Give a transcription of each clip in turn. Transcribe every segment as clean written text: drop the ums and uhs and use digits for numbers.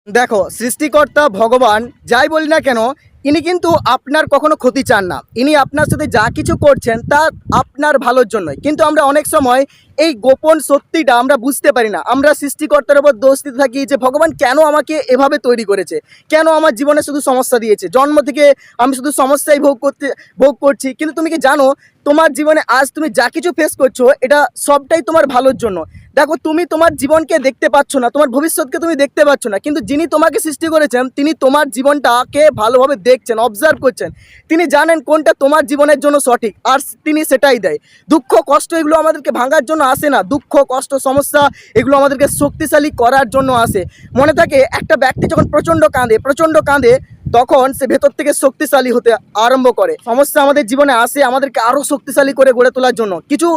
দেখো, সৃষ্টিকর্তা ভগবান যাই বলি না কেন, ইনি কিন্তু আপনার কখনো ক্ষতি চান না। ইনি আপনার সাথে যা কিছু করছেন তা আপনার ভালোর জন্যই। কিন্তু আমরা অনেক সময় এই গোপন সত্যিটা আমরা বুঝতে পারি না। আমরা সৃষ্টিকর্তার উপর দোষ দিতে থাকি যে ভগবান কেন আমাকে এভাবে তৈরি করেছে, কেন আমার জীবনে শুধু সমস্যা দিয়েছে, জন্ম থেকে আমি শুধু সমস্যাই ভোগ করছি। কিন্তু তুমি কি জানো, তোমার জীবনে আজ তুমি যা কিছু ফেস করছো এটা সবটাই তোমার ভালোর জন্য। দেখো, তুমি তোমার জীবনকে দেখতে পাচ্ছ না, তোমার ভবিষ্যৎকে তুমি দেখতে পাচ্ছ না, কিন্তু যিনি তোমাকে সৃষ্টি করেছেন তিনি তোমার জীবনটাকে ভালোভাবে দেখছেন, অবজার্ভ করছেন। তিনি জানেন কোনটা তোমার জীবনের জন্য সঠিক, আর তিনি সেটাই দেয়। দুঃখ কষ্ট এগুলো আমাদেরকে ভাঙার জন্য আসে না, দুঃখ কষ্ট সমস্যা এগুলো আমাদেরকে শক্তিশালী করার জন্য আসে। মনে থাকে, একটা ব্যক্তি যখন প্রচণ্ড কাঁদে তখন সে ভেতর থেকে শক্তিশালী হতে আরম্ভ করে। সমস্যা আমাদের জীবনে আসে আমাদেরকে আরও শক্তিশালী করে গড়ে তোলার জন্য, কিছু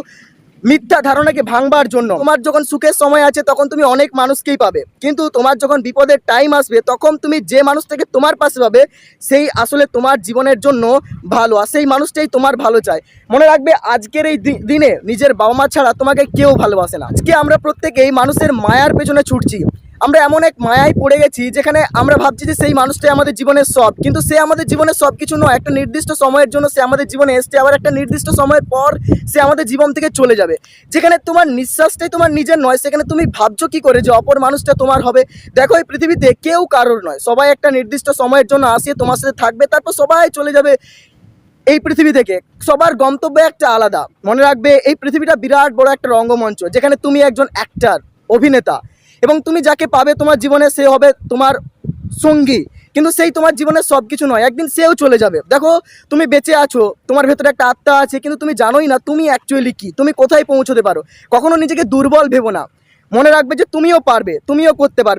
মিথ্যা ধারণাকে ভাঙবার জন্য। তোমার যখন সুখের সময় আছে তখন তুমি অনেক মানুষকেই পাবে, কিন্তু তোমার যখন বিপদের টাইম আসবে তখন তুমি যে মানুষটাকে তোমার পাশে পাবে সেই আসলে তোমার জীবনের জন্য ভালো, আর সেই মানুষটাই তোমার ভালো চায়। মনে রাখবে, আজকের এই দিনে নিজের বাবা মা ছাড়া তোমাকে কেউ ভালোবাসে না। আজকে আমরা প্রত্যেকেই মানুষের মায়ার পেছনে ছুটছি। আমরা এমন এক মায়ায় পড়ে গেছি যেখানে আমরা ভাবছি যে সেই মানুষটাই আমাদের জীবনের সব, কিন্তু সে আমাদের জীবনের সব কিছু নয়। একটা নির্দিষ্ট সময়ের জন্য সে আমাদের জীবনে এসছে, আবার একটা নির্দিষ্ট সময়ের পর সে আমাদের জীবন থেকে চলে যাবে। যেখানে তোমার নিঃশ্বাসটাই তোমার নিজের নয়, সেখানে তুমি ভাবছো কি করে যে অপর মানুষটা তোমার হবে। দেখো, এই পৃথিবীতে কেউ কারোর নয়, সবাই একটা নির্দিষ্ট সময়ের জন্য আসে, তোমার সাথে থাকবে, তারপর সবাই চলে যাবে এই পৃথিবী থেকে। সবার গন্তব্য একটা আলাদা। মনে রাখবে, এই পৃথিবীটা বিরাট বড় একটা রঙ্গমঞ্চ, যেখানে তুমি একজন অ্যাক্টর, অভিনেতা, এবং তুমি যাকে পাবে তোমার জীবনে সে হবে তোমার সঙ্গী, কিন্তু সেই তোমার জীবনের সব কিছু নয়, একদিন সেও চলে যাবে। দেখো, তুমি বেঁচে আছো, তোমার ভেতরে একটা আত্মা আছে, কিন্তু তুমি জানোই না তুমি অ্যাকচুয়ালি কি, তুমি কোথায় পৌঁছতে পারো। কখনো নিজেকে দুর্বল ভেবো না। মনে রাখবে যে তুমিও পারবে, তুমিও করতে পারবে।